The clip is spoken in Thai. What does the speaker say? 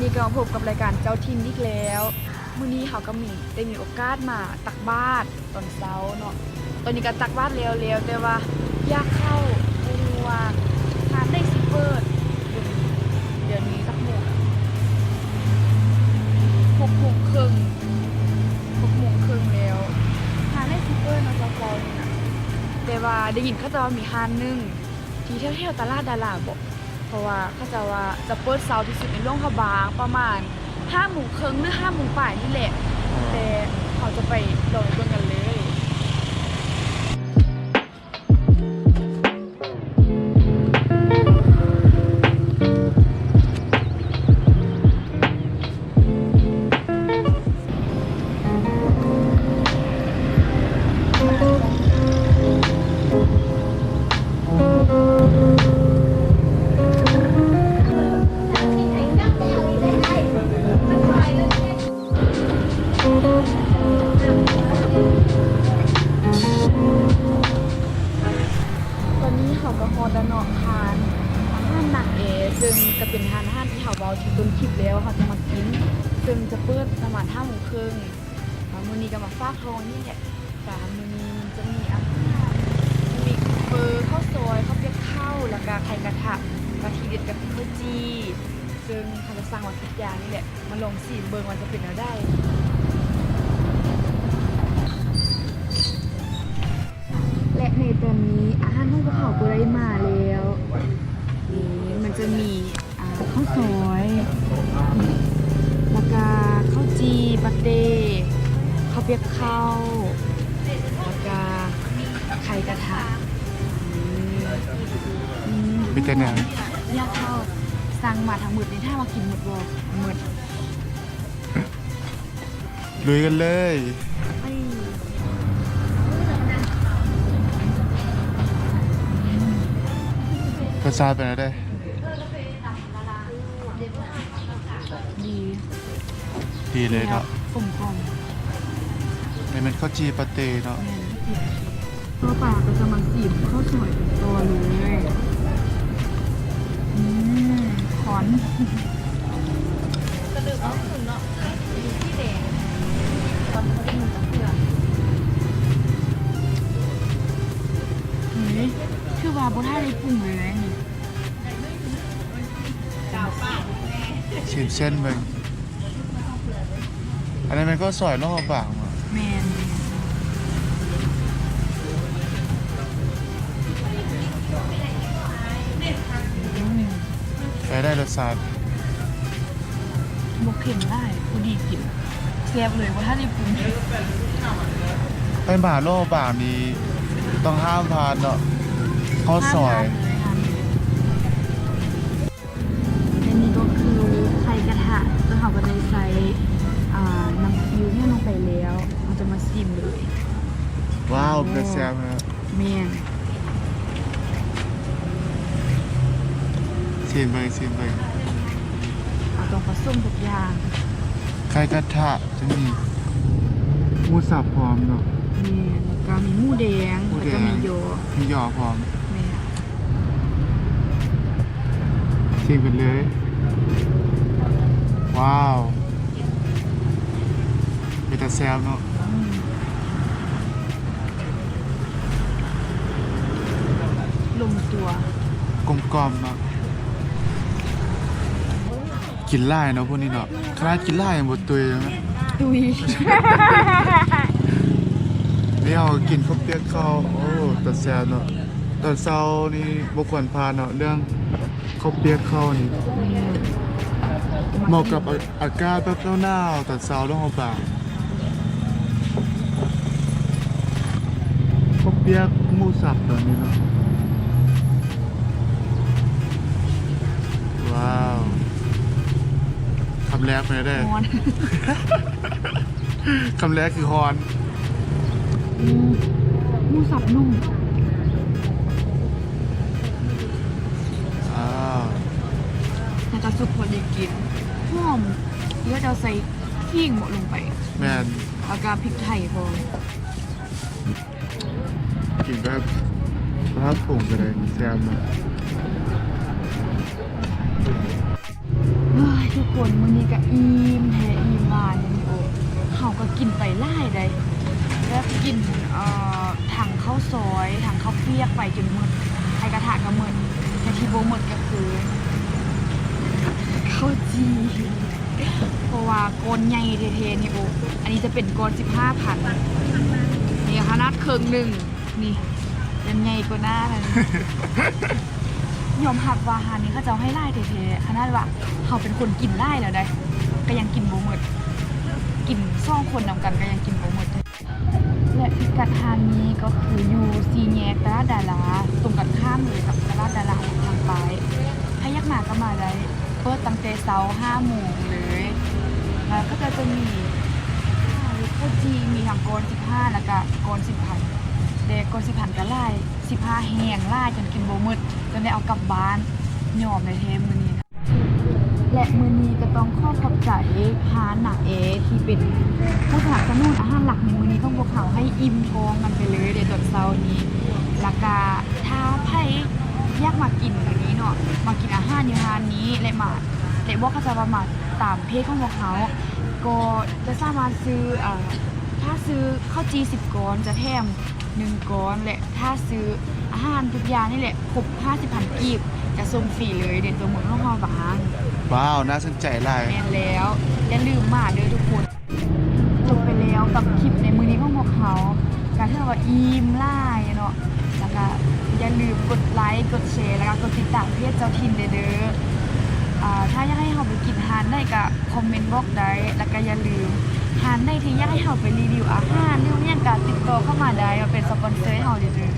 นี้ก็มาพบกับรายการเจ้าถิ่นอีกแล้วมื้อนี้เขาก็ได้มีโอกาสมาตักบาตรตอนเช้าเนาะตอนนี้ก็ตักบาตรแล้วแต่ว่าอยากเข้าว่าทานได้สิเปิดเดี๋ยวนี้สักโมง6:30แล้วทานได้สิเปิดเนาะเช้าๆนี่นะแต่ว่าได้ยินเขาจะว่ามีห้านนึงที่แถวๆตลาดดาราบอกเพราะว่าเขาจะว่าจะเปิดเสาร์ที่สุดในโลกเขาบางประมาณ5:30หรือ5:00ป่ายนี่แหละแต่เขาจะไปลองเบิ่งกันเลยซึ่งจะเป็นอาหารที่เขาบอกที่ต้นคลิปแล้วเขาจะมากินซึ่งจะเปิดประมาณ5:30มื้อนี้ก็มาฝากท้องนี่แหละแต่มื้อนี้จะมีอาหารมีเบอร์ข้าวซอยข้าวเปียกข้าวแล้วก็ไข่กระทะกะทิเด็ดกับข้าวจีซึ่งเขาจะสั่งวันทุกอย่างนี่แหละมาลองชิมเบิ่งว่าจะเป็นอะไรได้และในตอนนี้อาหารของพวกเขาก็ได้มาแล้วมันจะมีข้าวซอยแล้วก็ข้าวจีบักเดข้าวเปียกข้าวแล้วก็ไข่กระทะมีแต่แนวอยากเข้าสั่งมาทั้งหมดนี่ถ้ามากินหมดบ่หมดลุยกันเลยรสชาติเป็นอะไรได้ดีเลยเนาะกลมกล่อมนี่มันข้าวจีปาเต้เนาะตัวปลาก็จะมาสีข้าวสวยเป็นตัวเลยขอนกระดึกเอาหุ่นเนาะที่แดงตอนเขาได้ยินจากเพื่อนนี่คือว่าบ่ได้ได้ปรุงเลยนะนี่ชิมเส้นมึงอันนี้มันก็สอยนอกบางอ่ะแมนไปได้รสชาติบกเข็มได้พอดีกินแซ่บเลยว่าถ้าได้ปรุงไปมหาโลกบางนี้ต้องห้ามทานเนาะข้าวซอยและนี่ก็คือไข่กระทะตัวเขาก็ได้ใส่น้ำฟิวเนี่ยลงไปแล้วเราจะมาซิมเลยว้าวเป็นแซ่บนะแม่นชิมไปต้องผสมทุกอย่างไข่กระทะจะมีหมูสับพร้อมเนาะแม่นแล้วก็มีหมูแดงแล้วก็มีโยอพร้อมแม่ชิมกันเลยว้าวเป็นแต่แซ่บเนาะลงตัวกลมๆเนาะกินไล่เนาะพวกนี้เนาะคล้ายกินไล่หมดตัวเลยนะตุยนี่เอากินข้าวเปียกข้าวโอ้แต่แซ่บเนาะตอนเช้านี่บุคคลพาเนาะเรื่องข้าวเปียกข้าวนี่เหมาะกับอากาศแบบหนาวๆตอนเช้าต้องเอาบ่าข้าวเปียกหมูสับตอนนี้เนาะว้าวคำแรกไปได้ คำแรกคือฮอนหมูสับนุ่มแล้วก็สุกพอดีกินหอมแล้วจะใส่ขิงหมดลงไปแมนแล้วก็พริกไทยพอกินแบบราดผงกันเลยแซ่บมาก ทุกคนมื้อนี้ก็อิ่มแท้อิ่มหวานนี่โอ้เฮาก็กินไปหลายได้แล้วกินถังข้าวซอยถังข้าวเปียกไปจนหมดไอกระทะก็หมดแต่ที่บ่หมดก็คือข้าวจีเพราะว่าโกนใหญ่เทๆนี่โอ้อันนี้จะเป็นโกน15,000นี่ขนาดครึ่งหนึงนี่ยังใหญ่กว่าหน้าเลย ยอมรับว่าหานี้เขาจะเอาให้ไล่เทๆขนาดว่าเขาเป็นคนกินไล่แล้วได้ก็ยังกินบ่หมดกิน2คนนำกันก็ยังกินบ่หมดและพิกัดทานนี้ก็คืออยู่ซีแยกตลาดดาราตรงกันข้ามเลยกับตลาดดาราทางไปถ้ายักหนาก็มาได้เปิดตั้งแต่เช้า5 โมงเลยแล้วก็จะมีข้าวจีมีทั้งโกน15แล้วก็โกน10,000เด็กโกน10,000ก็ไล่15แห้งไล่จนกินบ่หมดจนได้เอากลับบ้านยอมในเทมมื้อนี้นะและมื้อนี้ก็ต้องขอขอบใจหาหนักที่เป็นผู้สนับสนุนอาหารหลักในมื้อนี้ต้องบอกเขาให้อิ่มท้องกันไปเลยเดี๋ยวตอนเช้านี้แล้วก็ถ้าไผอยากมากินมื้อนี้เนาะมากินอาหารอยู่ร้านนี้และมาแต่บอกเขาจะว่ามาตามเพจของพวกเขาก็จะสามารถซื้อถ้าซื้อข้าวจี10ก้อนจะแถม1ก้อนและถ้าซื้ออาหารทุกอย่างนี่แหละครบ50,000 กีบจะส่งฟรีเลยเด็ดตัวหมดน้องฮอบาง ว้าวน่าสนใจหลาย แม่นแล้วอย่าลืมมาเด้อทุกคนจบไปแล้วกับคลิปในมือนี้ของพวกเขาการที่เราว่าอิ่มหลายเนาะแล้วก็อย่าลืมกดไลค์กดแชร์แล้วก็กดติดตามเพจเจ้าถิ่นเด้อถ้าอยากให้เราไปกินทานได้ก็คอมเมนต์บอกได้แล้วก็อย่าลืมทานได้ที่อยากให้เราไปรีวิวอาหารหรือว่าอย่างการติดต่อเข้ามาได้มาเป็นสปอนเซอร์ให้เราเด้อ